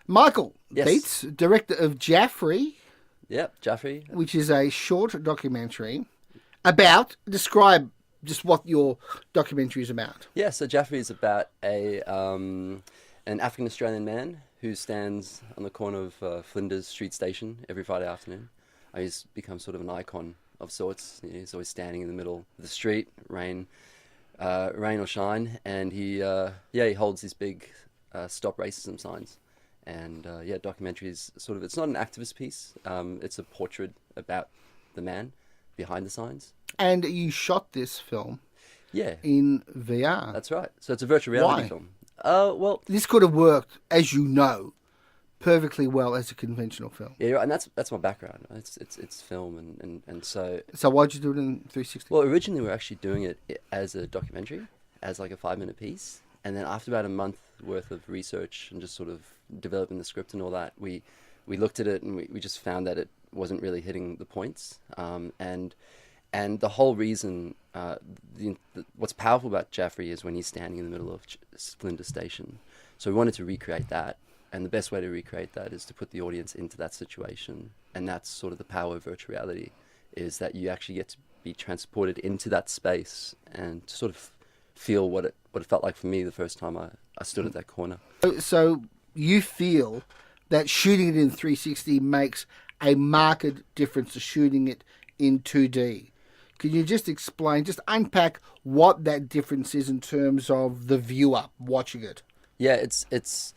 Michael Yes. Beets, director of Jafri, Yep, Jafri. which is a short documentary about, describe just what your documentary is about. Yeah, so Jafri is about an African Australian man who stands on the corner of Flinders Street Station every Friday afternoon. He's become sort of an icon of sorts. He's always standing in the middle of the street, rain or shine, and he holds these big stop racism signs. And documentary is sort of, it's not an activist piece. It's a portrait about the man behind the signs. And you shot this film Yeah, in VR. that's right. So it's a virtual reality Why? film. Well, This could have worked, as you know, perfectly well as a conventional film. yeah, you're right, and that's my background. It's film, and so So why'd you do it in 360? well, originally we were actually doing it as a documentary, as like a 5-minute piece, and then after about a month worth of research and just sort of developing the script and all that, we looked at it and we just found that it wasn't really hitting the points, and the whole reason, what's powerful about Jafri is when he's standing in the middle of Flinders Station. So we wanted to recreate that, and the best way to recreate that is to put the audience into that situation, and that's sort of the power of virtual reality, is that you actually get to be transported into that space and to sort of feel what it felt like for me the first time I stood at that corner. So you feel that shooting it in 360 makes a marked difference to shooting it in 2D. Can you just explain, just unpack what that difference is in terms of the viewer watching it? Yeah, it's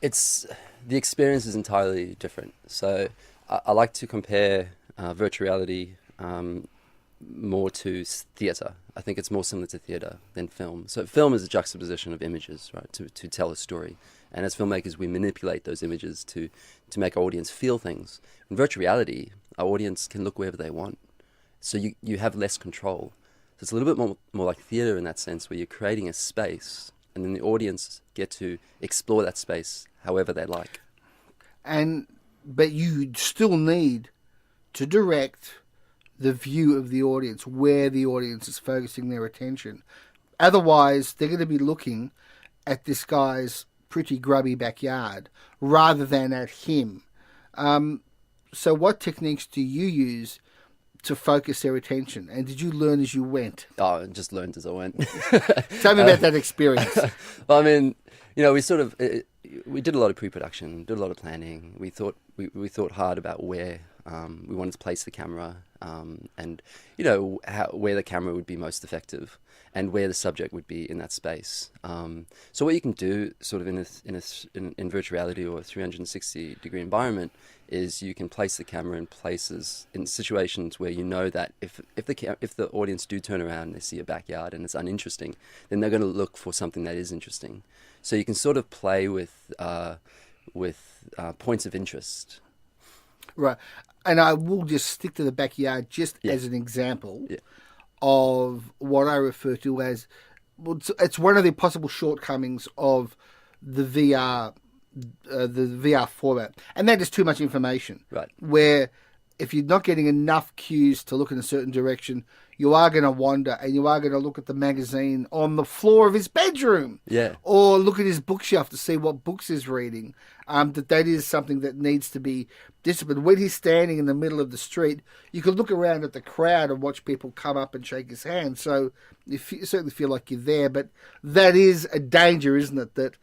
the experience is entirely different. So I like to compare virtual reality more to theatre. I think it's more similar to theatre than film. So film is a juxtaposition of images, right, to tell a story. And as filmmakers, we manipulate those images to make our audience feel things. In virtual reality, our audience can look wherever they want. So you have less control. So it's a little bit more like theatre in that sense, where you're creating a space and then the audience get to explore that space however they like. But you still need to direct the view of the audience, where the audience is focusing their attention. Otherwise, they're going to be looking at this guy's pretty grubby backyard rather than at him. So what techniques do you use to focus their attention? And did you learn as you went? Oh, I just learned as I went. Tell me about that experience. Well, I mean, we did a lot of pre-production, did a lot of planning. We thought hard about where we wanted to place the camera, and where the camera would be most effective, and where the subject would be in that space. So what you can do, sort of in virtual reality or a 360-degree environment, is you can place the camera in places, in situations where you know that if the audience do turn around and they see a backyard and it's uninteresting, then they're going to look for something that is interesting. So you can sort of play with points of interest. Right. And I will just stick to the backyard just as an example of what I refer to as, well, it's one of the possible shortcomings of the VR format, and that is too much information. Right. Where if you're not getting enough cues to look in a certain direction, you are going to wander and you are going to look at the magazine on the floor of his bedroom. Yeah. Or look at his bookshelf to see what books he's reading. That is something that needs to be disciplined. When he's standing in the middle of the street, you can look around at the crowd and watch people come up and shake his hand. So you certainly feel like you're there. But that is a danger, isn't it? That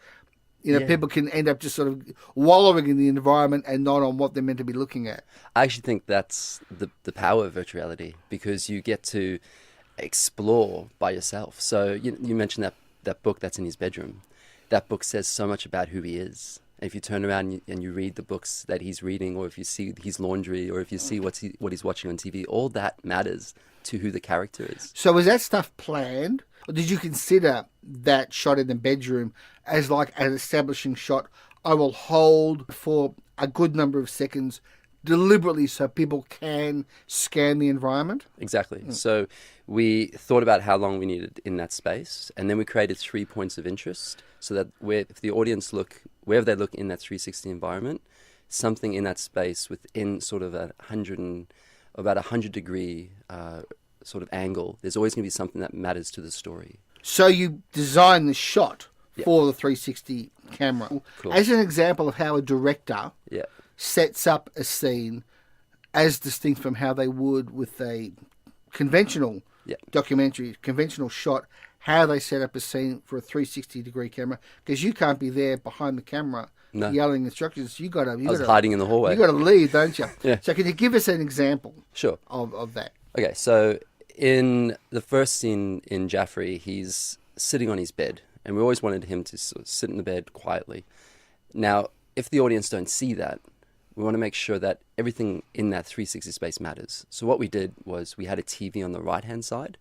people can end up just sort of wallowing in the environment and not on what they're meant to be looking at. I actually think that's the power of virtual reality, because you get to explore by yourself. So you mentioned that book that's in his bedroom. That book says so much about who he is. And if you turn around and you read the books that he's reading, or if you see his laundry, or if you see what he's watching on TV, all that matters to who the character is. So was that stuff planned? Or did you consider that shot in the bedroom as like an establishing shot? I will hold for a good number of seconds deliberately so people can scan the environment? Exactly. So we thought about how long we needed in that space, and then we created 3 points of interest, so that if the audience wherever they look in that 360 environment, something in that space within sort of about 100-degree sort of angle, there's always going to be something that matters to the story. So you design the shot for the 360 camera. Cool. As an example of how a director Yeah. sets up a scene as distinct from how they would with a conventional documentary, conventional shot, how they set up a scene for a 360-degree camera, because you can't be there behind the camera yelling instructions. I was hiding in the hallway. You got to leave, don't you? Yeah. So can you give us an example Sure. of that? Okay, so in the first scene in Jafri, he's sitting on his bed, and we always wanted him to sort of sit in the bed quietly. Now, if the audience don't see that, we want to make sure that everything in that 360 space matters. So what we did was we had a TV on the right-hand side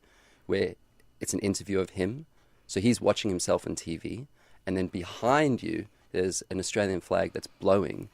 where it's an interview of him. So he's watching himself on TV, and then behind you, there's an Australian flag that's blowing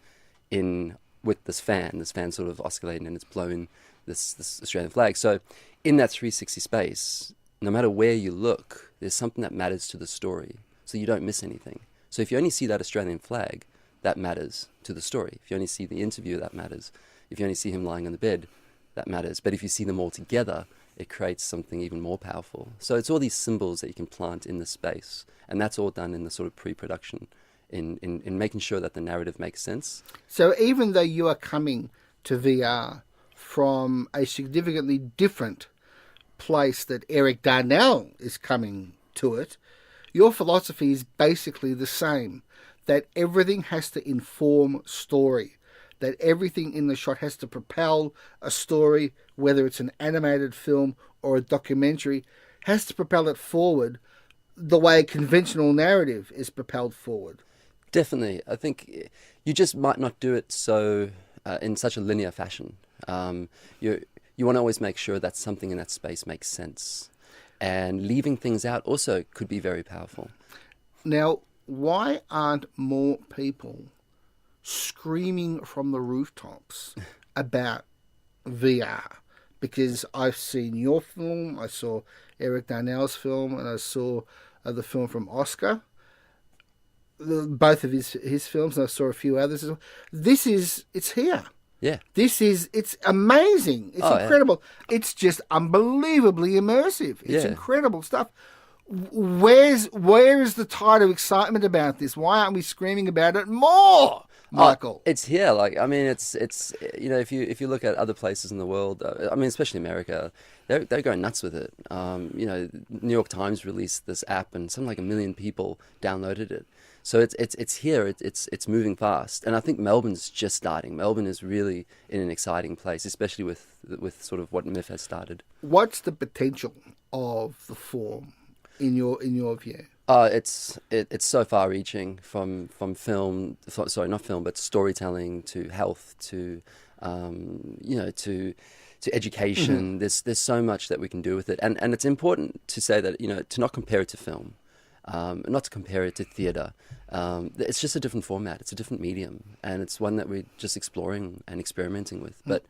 in with this fan sort of oscillating, and it's blowing this Australian flag. So in that 360 space, no matter where you look, there's something that matters to the story, so you don't miss anything. So if you only see that Australian flag, that matters to the story. If you only see the interview, that matters. If you only see him lying on the bed, that matters. But if you see them all together, it creates something even more powerful. So it's all these symbols that you can plant in the space, and that's all done in the sort of pre-production, in making sure that the narrative makes sense. So even though you are coming to VR from a significantly different place that Eric Darnell is coming to it, your philosophy is basically the same, that everything has to inform story, that everything in the shot has to propel a story, whether it's an animated film or a documentary, has to propel it forward the way a conventional narrative is propelled forward. Definitely. I think you just might not do it so in such a linear fashion. You want to always make sure that something in that space makes sense. And leaving things out also could be very powerful. Now, why aren't more people screaming from the rooftops about VR? Because I've seen your film, I saw Eric Darnell's film, and I saw the film from Oscar, both of his films, and I saw a few others as well. It's here. Yeah. It's amazing. It's incredible. Yeah. It's just unbelievably immersive. It's incredible stuff. Where is the tide of excitement about this? Why aren't we screaming about it more, Michael? It's here. Like, I mean, it's if you look at other places in the world, I mean, especially America, they're going nuts with it. New York Times released this app, and something like 1 million people downloaded it. So it's here. It's moving fast, and I think Melbourne's just starting. Melbourne is really in an exciting place, especially with sort of what MIF has started. What's the potential of the form in your view? It's so far-reaching from film. Sorry, not film, but storytelling to health to to education. Mm-hmm. There's so much that we can do with it, and it's important to say that to not compare it to film. Not to compare it to theatre. It's just a different format. It's a different medium, and it's one that we're just exploring and experimenting with. But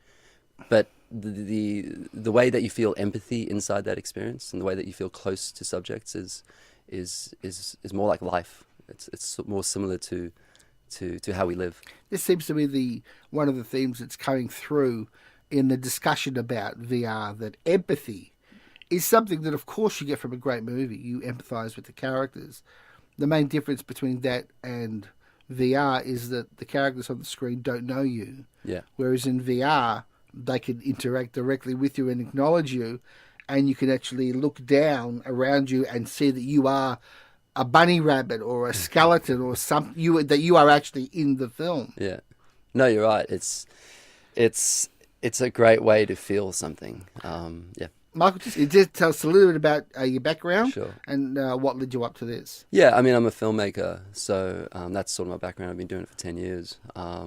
the way that you feel empathy inside that experience, and the way that you feel close to subjects is more like life. It's more similar to how we live. This seems to be one of the themes that's coming through in the discussion about VR. That empathy is something that, of course, you get from a great movie. You empathise with the characters. The main difference between that and VR is that the characters on the screen don't know you. Yeah. Whereas in VR, they can interact directly with you and acknowledge you, and you can actually look down around you and see that you are a bunny rabbit or a skeleton or that you are actually in the film. Yeah. No, you're right. It's a great way to feel something. Yeah. Michael, just tell us a little bit about your background. Sure. And what led you up to this. Yeah, I mean, I'm a filmmaker, so that's sort of my background. I've been doing it for 10 years. I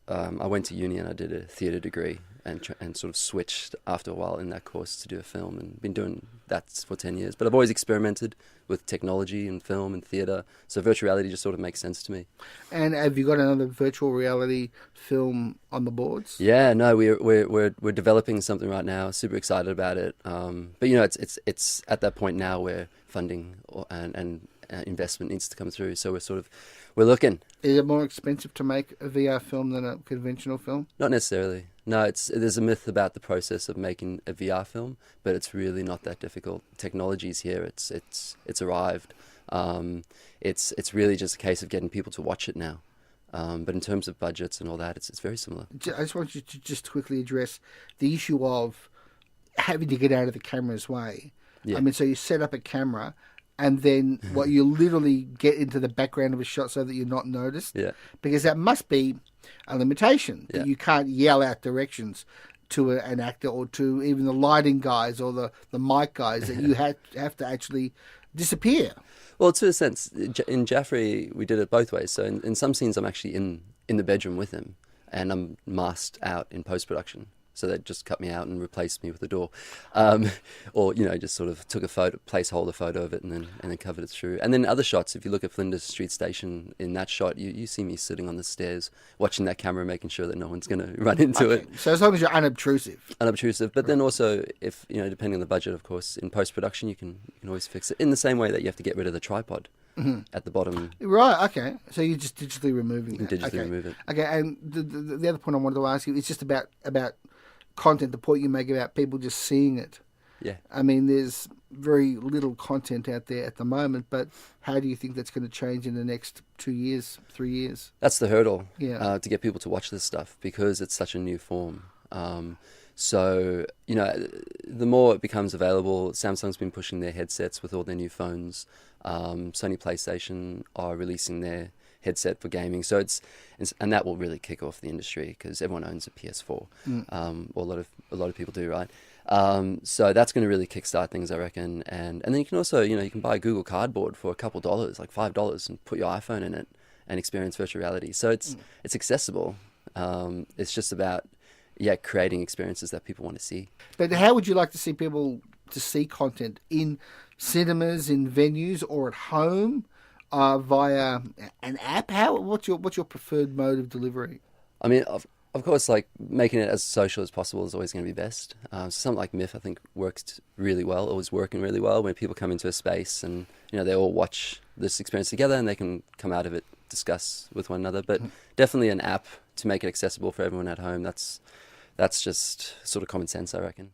went to uni and I did a theatre degree and sort of switched after a while in that course to do a film, and been doing that for 10 years. But I've always experimented with technology and film and theatre, so virtual reality just sort of makes sense to me. And have you got another virtual reality film on the boards? Yeah, no, we're developing something right now. Super excited about it. But it's at that point now where funding and investment needs to come through. So we're looking. Is it more expensive to make a VR film than a conventional film? Not necessarily. No, there's a myth about the process of making a VR film, but it's really not that difficult. Technology's here. It's arrived. It's really just a case of getting people to watch it now. But in terms of budgets and all that, it's very similar. I just want you to just quickly address the issue of having to get out of the camera's way. Yeah. I mean, so you set up a camera, and then what you literally get into the background of a shot so that you're not noticed. Yeah. Because that must be a limitation. Yeah. You can't yell out directions to an actor or to even the lighting guys or the mic guys, that you have to actually disappear. Well, to a sense, in Jafri, we did it both ways. So in some scenes, I'm actually in the bedroom with him, and I'm masked out in post-production. So they just cut me out and replaced me with the door. Or, just sort of took a placeholder photo of it and then covered it through. And then other shots, if you look at Flinders Street Station, in that shot, you see me sitting on the stairs, watching that camera, making sure that no one's going to run into it. So as long as you're unobtrusive. Unobtrusive. But then also, if, depending on the budget, of course, in post-production, you can always fix it. In the same way that you have to get rid of the tripod. Mm-hmm. At the bottom. Right, okay. So you're just digitally removing that. Digitally remove it. Okay, and the other point I wanted to ask you is just about content, the point you make about people just seeing it. Yeah. I mean, there's very little content out there at the moment, but how do you think that's going to change in the next 2 years, 3 years? That's the hurdle, to get people to watch this stuff, because it's such a new form. So, the more it becomes available, Samsung's been pushing their headsets with all their new phones. Sony PlayStation are releasing their headset for gaming. So and that will really kick off the industry, because everyone owns a PS4. Or a lot of people do, right? So that's going to really kickstart things, I reckon. And then you can also, you can buy Google Cardboard for a couple dollars, like $5, and put your iPhone in it and experience virtual reality. So it's accessible. It's just about creating experiences that people want to see. But how would you like to see people to see content in cinemas, in venues, or at home, via an app? What's your preferred mode of delivery? I mean, of course, like, making it as social as possible is always going to be best. Something like MIF, I think, works really well, or is working really well, when people come into a space and they all watch this experience together, and they can come out of it, discuss with one another. But definitely an app to make it accessible for everyone at home. That's just sort of common sense, I reckon.